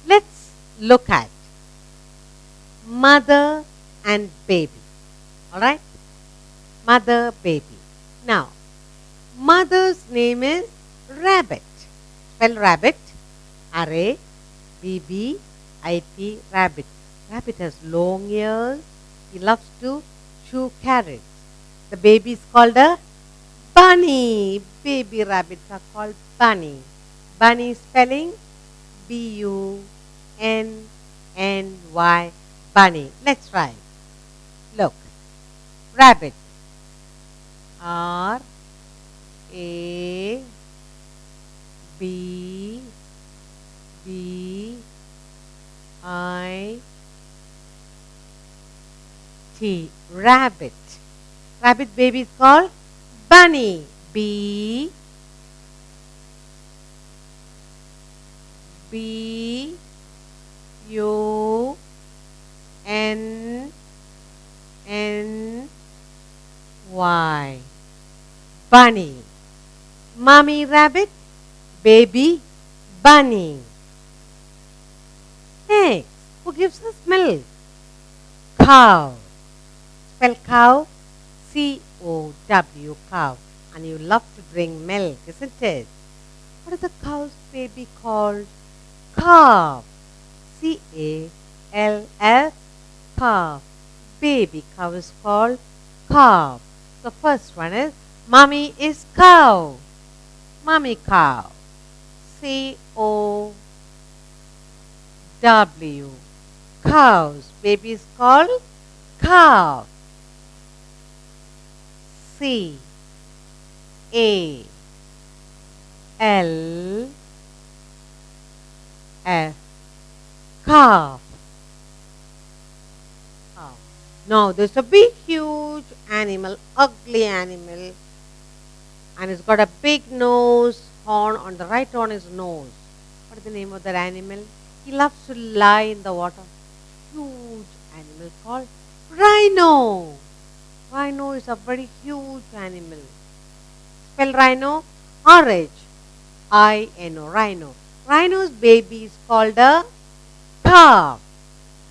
Let's look at mother and baby. Alright? Mother, baby. Now, mother's name is Rabbit. Spell rabbit. R-A-B-B-I-T, rabbit. Rabbit has long ears. He loves to chew carrots. The baby is called a bunny. Baby rabbits are called bunny. Bunny spelling B-U-N-N-Y. Bunny. Let's try. Look. Rabbit. R A B B I T. Rabbit. Rabbit baby is called bunny. B B U N N Y. Bunny. Mommy rabbit, baby bunny. Next, who gives us milk? Cow. Spell cow, C-O-W, cow. And you love to drink milk, isn't it? What is the cow's baby called? Calf. C-A-L-F, calf. Baby cow is called calf. The first one is mommy is cow. Mommy cow. C-O-W. Cows. Baby is called calf. C-A-L-F. Calf. Calf. Now there's a big huge animal, ugly animal, and it's got a big nose, horn on the right on his nose. What is the name of that animal? He loves to lie in the water. Huge animal called rhino. Rhino is a very huge animal. Spell rhino, R-H-I-N-O, rhino. Rhino's baby is called a calf.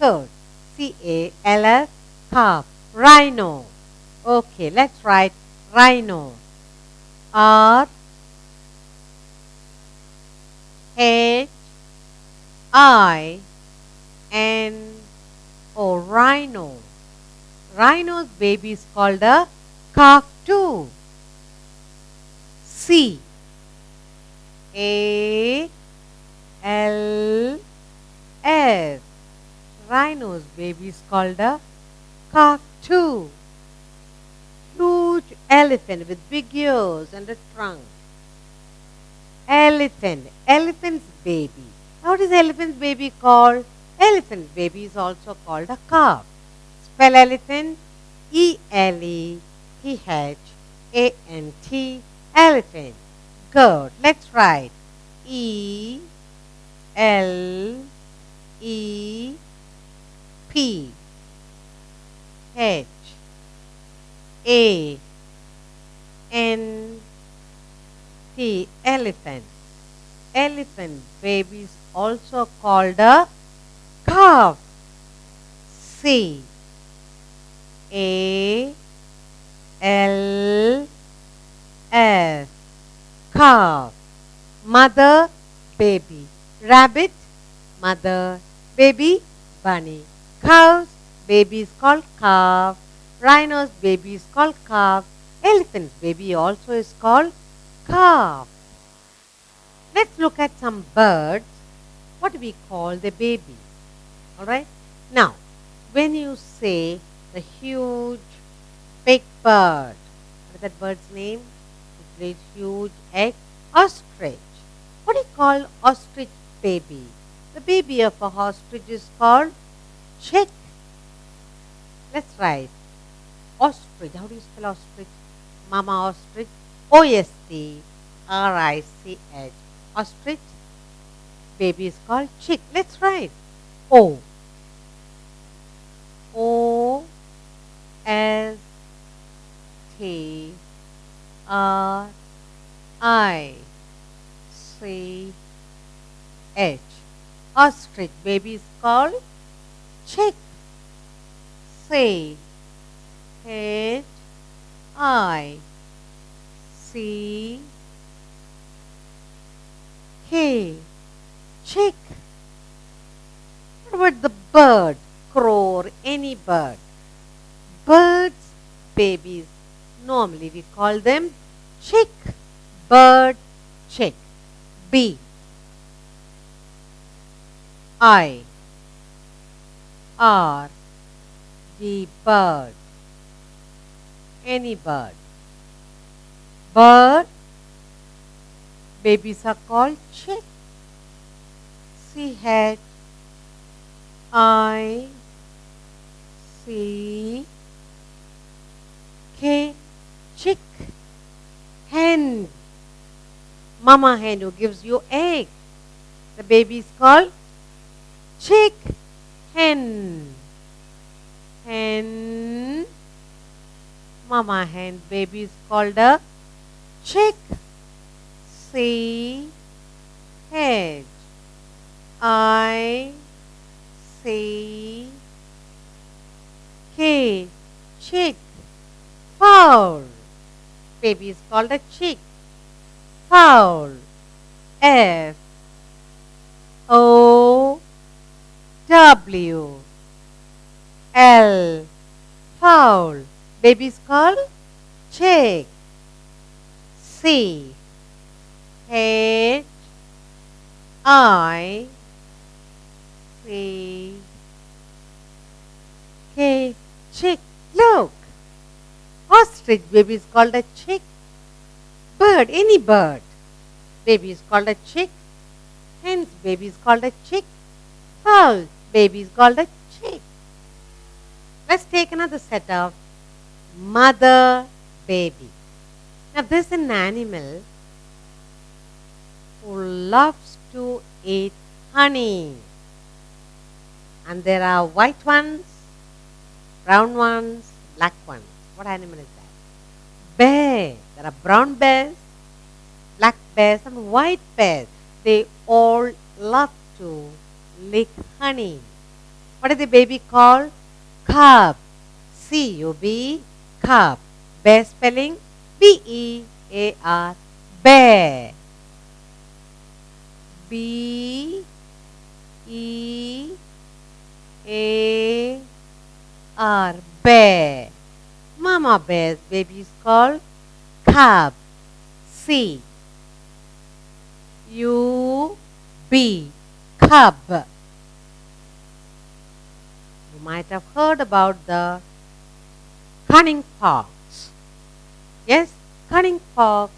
Good. C-A-L-F, calf. Rhino. Okay, let's write rhino. R H I N O, rhino. Rhino's baby is called a calf too. C A L F. Rhino's baby is called a calf too. Huge elephant with big ears and a trunk. Elephant. Elephant's baby. What is elephant's baby called? Elephant's baby is also called a calf. Spell elephant. E-L-E-P-H-A-N-T. Elephant. Good. Let's write E-L-E-P-H-A-N-T. Elephant. Elephant baby is also called a calf. C A L F. Calf. Mother, baby. Rabbit, mother, baby, bunny. Cows, baby is called calf. Rhino's baby is called calf. Elephant's baby also is called calf. Let's look at some birds. What do we call the baby? Alright? Now, when you say the huge big bird, what is that bird's name? It lays huge egg. Ostrich. What do you call ostrich baby? The baby of a ostrich is called chick. Let's write ostrich. How do you spell ostrich? Mama ostrich. O-S-T-R-I-C-H. Ostrich. Baby is called chick. Let's write O. O-S-T-R-I-C-H. Ostrich baby is called chick. C H I C K chick. What about the bird? Crow or any bird. Birds babies. Normally we call them chick. Bird chick. B I R D bird. Any bird. Bird babies are called chick. C H I C K chick. Hen. Mama hen who gives you egg. The baby is called chick hen. Hen. Mama hen baby is called a chick. C H I C K chick. Fowl baby is called a chick. Fowl. F O W L fowl baby is called chick. C H I C K chick. Look, ostrich baby is called a chick. Bird, any bird baby is called a chick. Hens baby is called a chick. Fowl baby is called a chick. Let's take another set of mother baby. Now this is an animal who loves to eat honey. And there are white ones, brown ones, black ones. What animal is that? Bear. There are brown bears, black bears and white bears. They all love to lick honey. What is the baby called? Cub. C-U-B, cub. Bear spelling B-E-A-R, bear. B-E-A-R, bear. Mama bear's baby is called cub. C U B, cub. You might have heard about the cunning fox. Yes, cunning fox.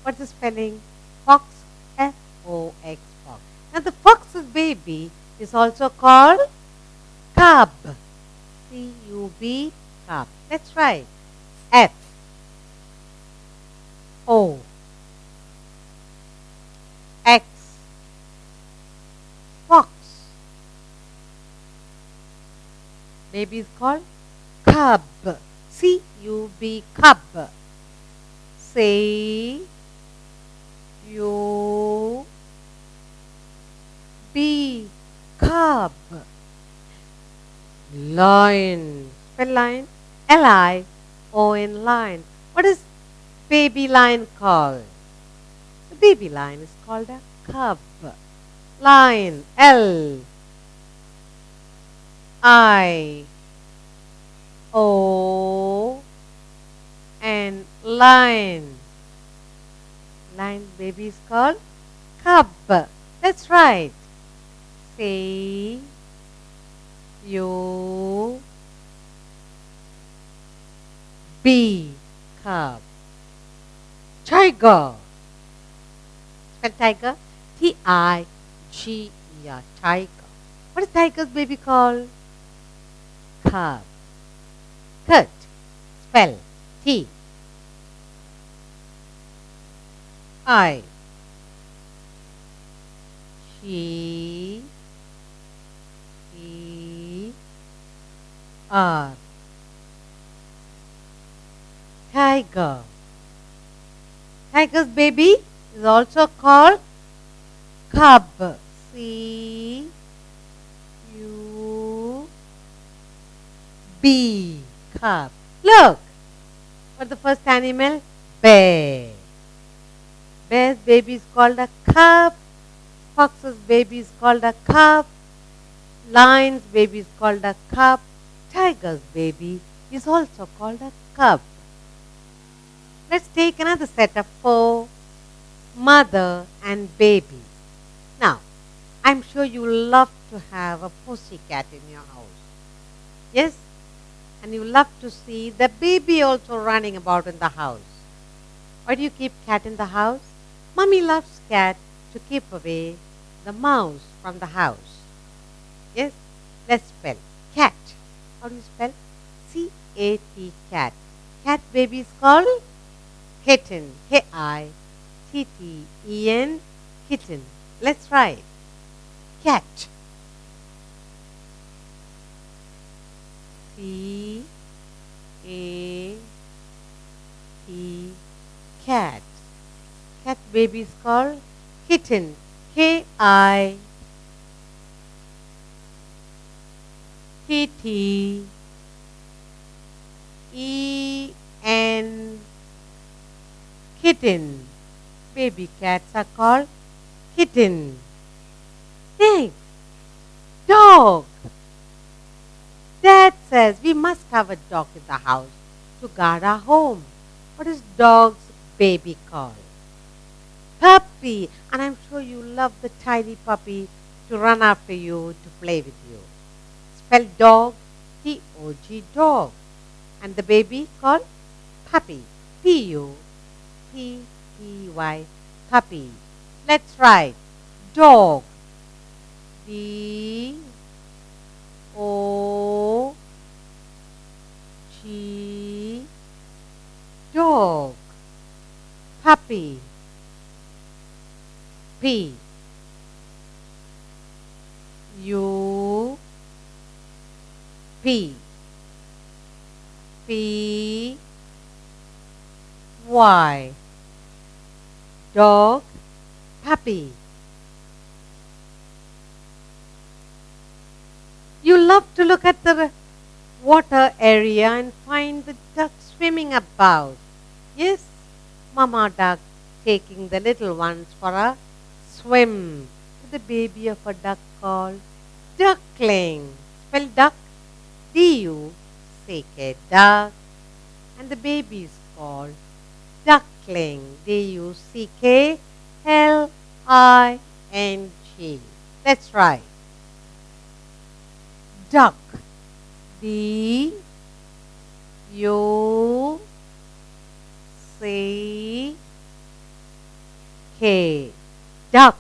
What's the spelling? Fox, F-O-X, fox. Now the fox's baby is also called cub. C-U-B, cub. That's right. F O X, fox. Baby is called cub. C-U-B, cub. C-U-B, cub. Lion. Spell lion. L-I-O-N, lion. What is baby lion called? The baby lion is called a cub. Lion. L-I-O-N, lion. Lion baby is called cub. That's right. C-U-B, cub. Tiger. Spell tiger. T-I-G-E-R, tiger. What is tiger's baby called? Cub. Cat. Spell T I G E R, tiger. Tiger's baby is also called cub. C U B. Cub. Look. What's the first animal? Bear. Bear's baby is called a cub. Fox's baby is called a cub. Lion's baby is called a cub. Tiger's baby is also called a cub. Let's take another set of 4. Mother and baby. Now, I'm sure you love to have a pussycat in your house. Yes? And you love to see the baby also running about in the house. Why do you keep cat in the house? Mummy loves cat to keep away the mouse from the house. Yes? Let's spell cat. How do you spell? C-A-T, cat. Cat baby is called kitten. K-I-T-T-E-N, kitten. Let's try it. Cat. C-A-T, cat. Cat baby is called kitten. K-I-T-T-E-N, kitten. Baby cats are called kitten. Next, dog. Dad says we must have a dog in the house to guard our home. What is dog's baby called? Puppy. And I'm sure you love the tiny puppy to run after you, to play with you. Spell dog, T-O-G, dog. And the baby called puppy, P-U-P-P-Y, puppy. Let's write dog, D-O-G, dog. Puppy, P U P P Y, dog, puppy. You love to look at the water area and find the duck swimming about. Yes, Mama duck taking the little ones for a swim. The baby of a duck called duckling. Spell duck, D-U-C-K, duck. And the baby is called duckling, D-U-C-K-L-I-N-G. Let's try. Duck, D-U-C-K, duck.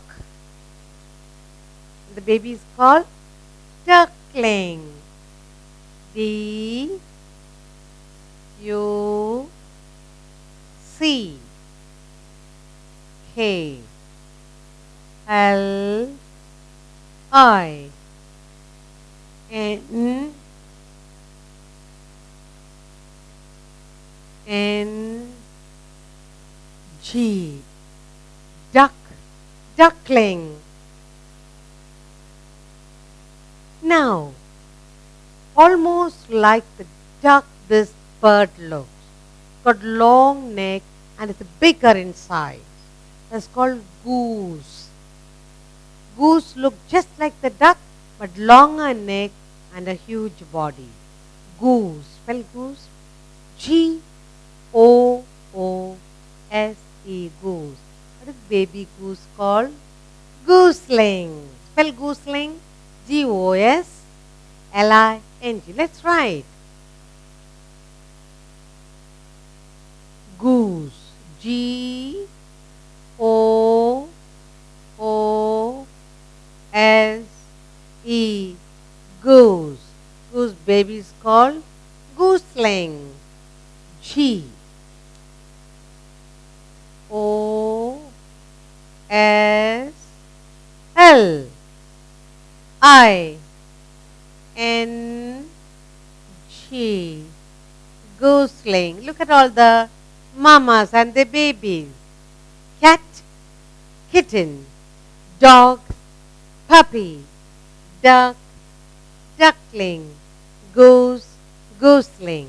The baby is called duckling, D-U-C-K-L-I-N-G, duck, duckling. Now, almost like the duck this bird looks. Got long neck and it's bigger in size. That's called goose. Goose look just like the duck but longer neck and a huge body. Goose. Spell goose. G-O-O-S-E, goose. What is baby goose called? Gooseling. Spell gooseling. G-O-S-L-I-N-G. Let's write. Goose. G-O-O-S-E. Goose. Goose baby is called gooseling. G. O-S-L. I-N-G, gooseling. Look at all the mamas and the babies. Cat, kitten, dog, puppy, duck, duckling, goose, gooseling.